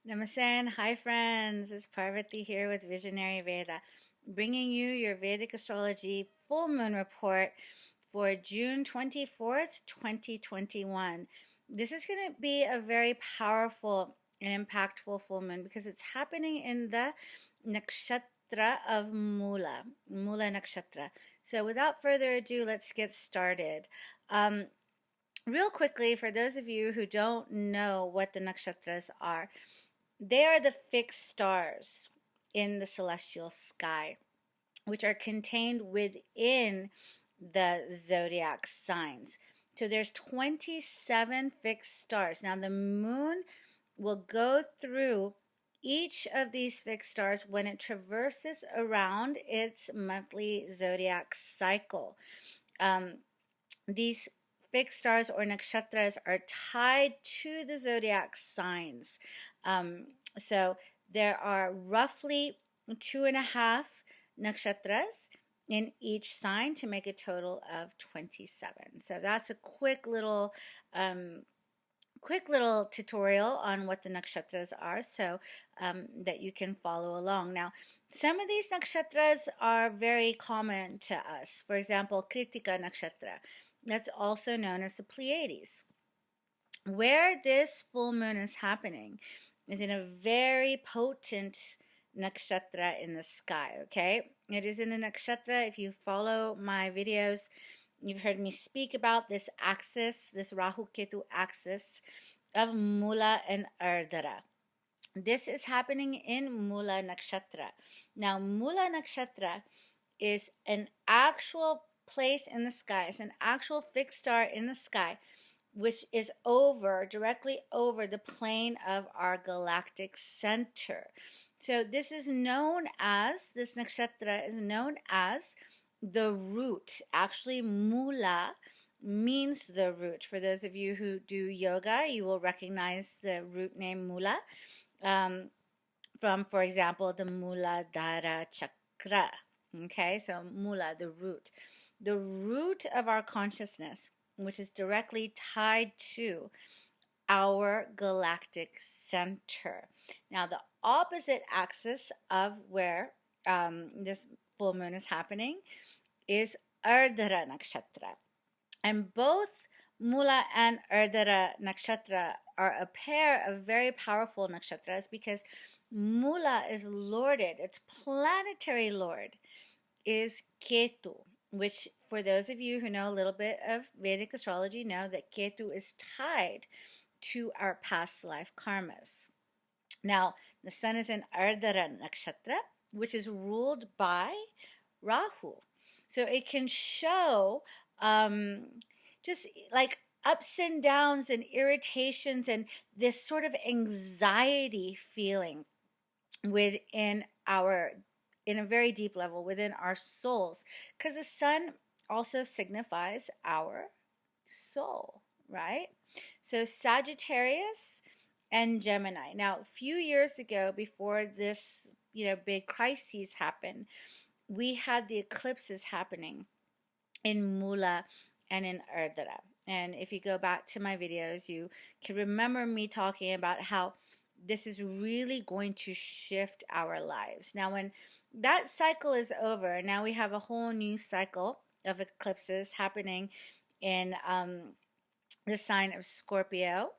Namaste and hi friends, it's Parvati here with Visionary Veda, bringing you your Vedic Astrology full moon report for June 24th, 2021. This is going to be a very powerful and impactful full moon because it's happening in the Nakshatra of Mula, Mula Nakshatra. So without further ado, let's get started. Real quickly, for those of you who don't know what the nakshatras are, they are the fixed stars in the celestial sky, which are contained within the zodiac signs. So there's 27 fixed stars. Now the moon will go through each of these fixed stars when it traverses around its monthly zodiac cycle. These fixed stars or nakshatras are tied to the zodiac signs. So there are roughly 2.5 nakshatras in each sign to make a total of 27. So that's a quick little tutorial on what the nakshatras are, so that you can follow along. Now, some of these nakshatras are very common to us. For example, Kritika nakshatra. That's also known as the Pleiades. Where this full moon is happening is in a very potent nakshatra in the sky, okay? It is in a nakshatra. If you follow my videos, you've heard me speak about this axis, this Rahu Ketu axis of Mula and Ardhara. This is happening in Mula Nakshatra. Now, Mula Nakshatra is an actual place in the sky. It's an actual fixed star in the sky, which is directly over the plane of our galactic center. So this nakshatra is known as the root. Actually, Mula means the root. For those of you who do yoga, you will recognize the root name Mula from, for example, the Muladhara chakra. Okay, so Mula, the root. The root of our consciousness, which is directly tied to our galactic center. Now, the opposite axis of where this full moon is happening is Ardhara Nakshatra. And both Mula and Ardhara Nakshatra are a pair of very powerful nakshatras because Mula is lorded, its planetary lord is Ketu, which for those of you who know a little bit of Vedic astrology know that Ketu is tied to our past life karmas. Now, the sun is in Ardhara Nakshatra, which is ruled by Rahu. So it can show just like ups and downs and irritations and this sort of anxiety feeling within in a very deep level within our souls, because the sun also signifies our soul, right? So Sagittarius and Gemini. Now, a few years ago, before this, big crises happened, we had the eclipses happening in Mula and in Ardhara. And if you go back to my videos, you can remember me talking about how this is really going to shift our lives. Now, when that cycle is over, now we have a whole new cycle of eclipses happening in the sign of Scorpio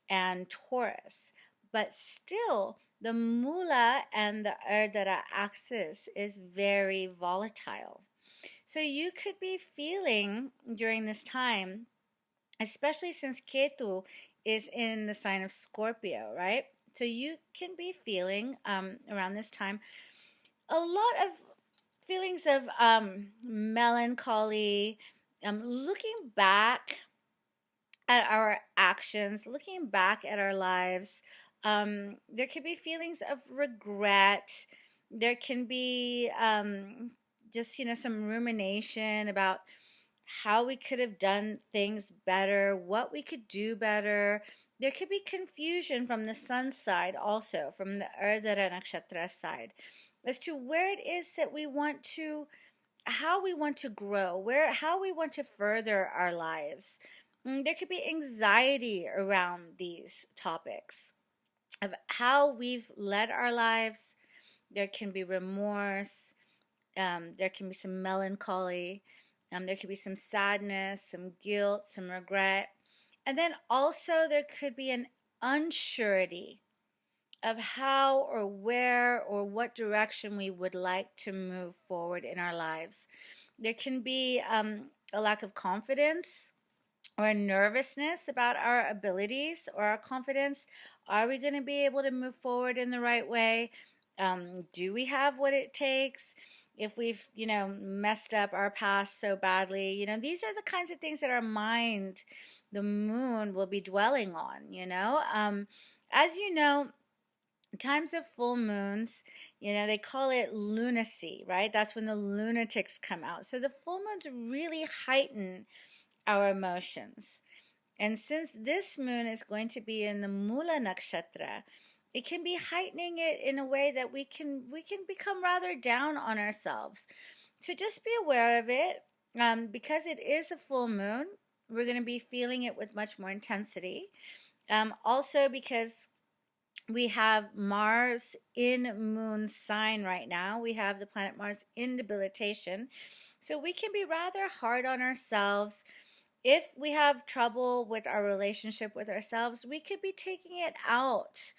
and Taurus. But still, the Mula and the Ardhara axis is very volatile. So you could be feeling during this time, especially since Ketu is in the sign of Scorpio, right? So you can be feeling around this time a lot of feelings of melancholy, looking back at our actions, looking back at our lives. There could be feelings of regret. There can be just, some rumination about how we could have done things better, what we could do better. There could be confusion from the sun side also, from the Ardhara Nakshatra side, as to where it is that we want to, how we want to grow, how we want to further our lives. There could be anxiety around these topics. of how we've led our lives. There can be remorse, there can be some melancholy, there could be some sadness, some guilt, some regret. And then also there could be an unsurety of how or where or what direction we would like to move forward in our lives. There can be a lack of confidence or a nervousness about our abilities or our confidence. Are we going to be able to move forward in the right way? Do we have what it takes? If we've, messed up our past so badly, these are the kinds of things that our mind, the moon, will be dwelling on. As you know, times of full moons, they call it lunacy, right? That's when the lunatics come out. So the full moons really heighten our emotions. And since this moon is going to be in the Mula Nakshatra, it can be heightening it in a way that we can become rather down on ourselves. So just be aware of it. Because it is a full moon, we're going to be feeling it with much more intensity. Also because we have Mars in moon sign right now. We have the planet Mars in debilitation. So we can be rather hard on ourselves. If we have trouble with our relationship with ourselves, we could be taking it out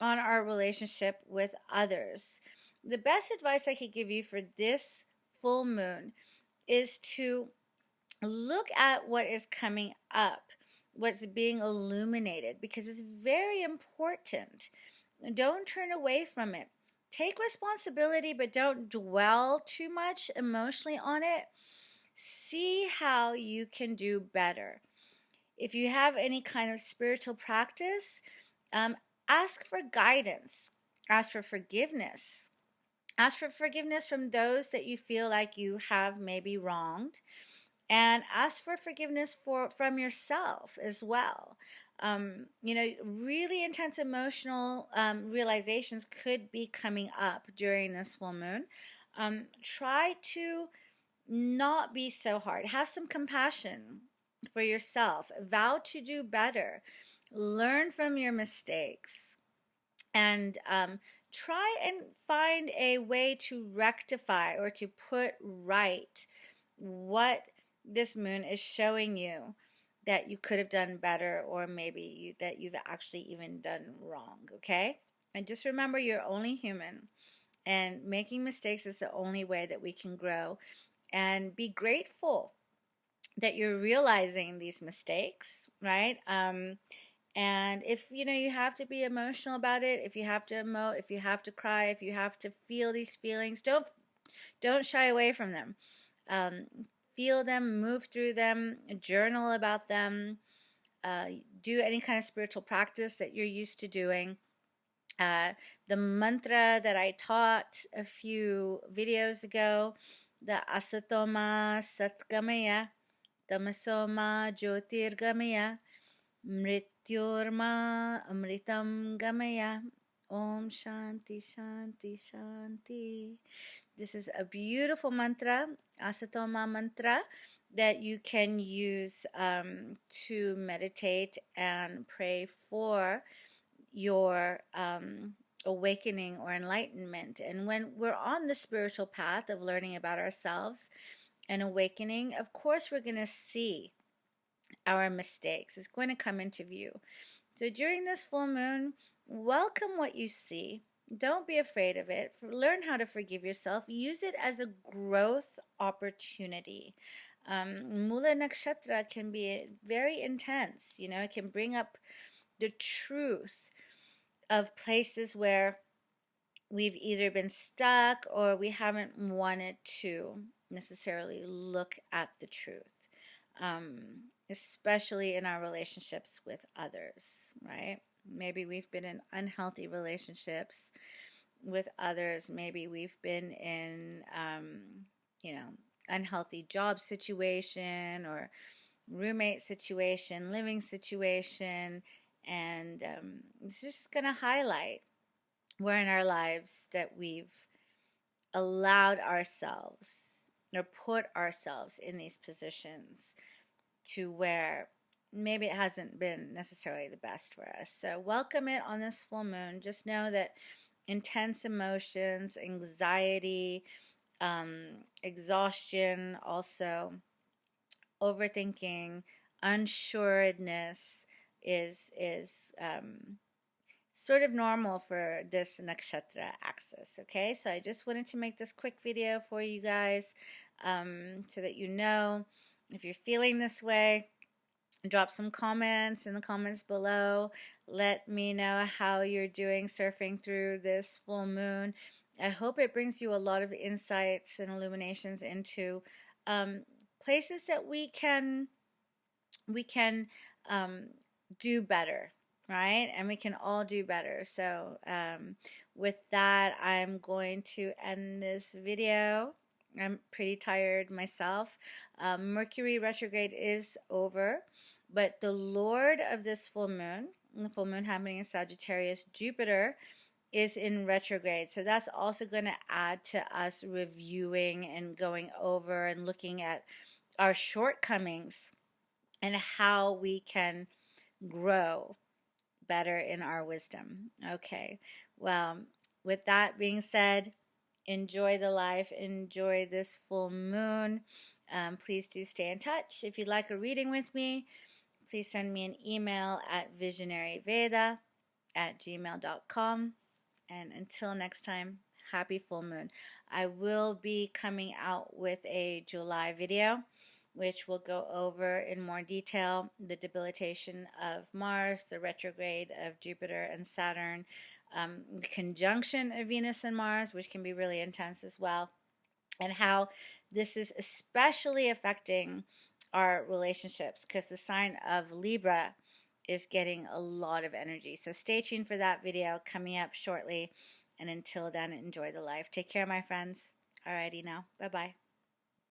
on our relationship with others. The best advice I could give you for this full moon is to look at what is coming up, what's being illuminated, because it's very important. Don't turn away from it. Take responsibility, but don't dwell too much emotionally on it. See how you can do better. If you have any kind of spiritual practice, ask for guidance. Ask for forgiveness. Ask for forgiveness from those that you feel like you have maybe wronged. And ask for forgiveness from yourself as well. Really intense emotional realizations could be coming up during this full moon. Try to not be so hard. Have some compassion for yourself. Vow to do better. Learn from your mistakes. And try and find a way to rectify or to put right what this moon is showing you that you could have done better, or maybe that you've actually even done wrong, okay? And just remember, you're only human, and making mistakes is the only way that we can grow. And be grateful that you're realizing these mistakes, right? And if you have to be emotional about it, if you have to emote, if you have to cry, if you have to feel these feelings, don't shy away from them. Feel them, move through them, journal about them, do any kind of spiritual practice that you're used to doing. The mantra that I taught a few videos ago, the asatoma satgamaya, tamasoma jyotirgamaya, mrityurma amritam gamaya, om shanti shanti shanti. This is a beautiful mantra, asatoma mantra, that you can use to meditate and pray for your awakening or enlightenment. And when we're on the spiritual path of learning about ourselves and awakening, of course we're going to see our mistakes. It's going to come into view. So during this full moon, welcome what you see. Don't be afraid of it. Learn how to forgive yourself. Use it as a growth opportunity. Mula Nakshatra can be very intense. It can bring up the truth of places where we've either been stuck or we haven't wanted to necessarily look at the truth, especially in our relationships with others, right? Maybe we've been in unhealthy relationships with others. Maybe we've been in, unhealthy job situation or roommate situation, living situation. And this is just going to highlight where in our lives that we've allowed ourselves or put ourselves in these positions to where maybe it hasn't been necessarily the best for us. So welcome it on this full moon. Just know that intense emotions, anxiety, exhaustion, also overthinking, unsureness is sort of normal for this nakshatra axis. Okay, so I just wanted to make this quick video for you guys, so that you know if you're feeling this way. Drop some comments in the comments below. Let me know how you're doing surfing through this full moon. I hope it brings you a lot of insights and illuminations into places that we can do better, right? And we can all do better. So with that, I'm going to end this video. I'm pretty tired myself. Mercury retrograde is over, but the Lord of this full moon, the full moon happening in Sagittarius, Jupiter, is in retrograde. So that's also going to add to us reviewing and going over and looking at our shortcomings and how we can grow better in our wisdom. Okay, well, with that being said, enjoy the life, enjoy this full moon. Please do stay in touch. If you'd like a reading with me, please send me an email at visionaryveda@gmail.com. And until next time, happy full moon. I will be coming out with a July video, which will go over in more detail the debilitation of Mars, the retrograde of Jupiter and Saturn, the conjunction of Venus and Mars, which can be really intense as well, and how this is especially affecting our relationships because the sign of Libra is getting a lot of energy. So stay tuned for that video coming up shortly. And until then, enjoy the life. Take care, my friends. Alrighty now. Bye-bye.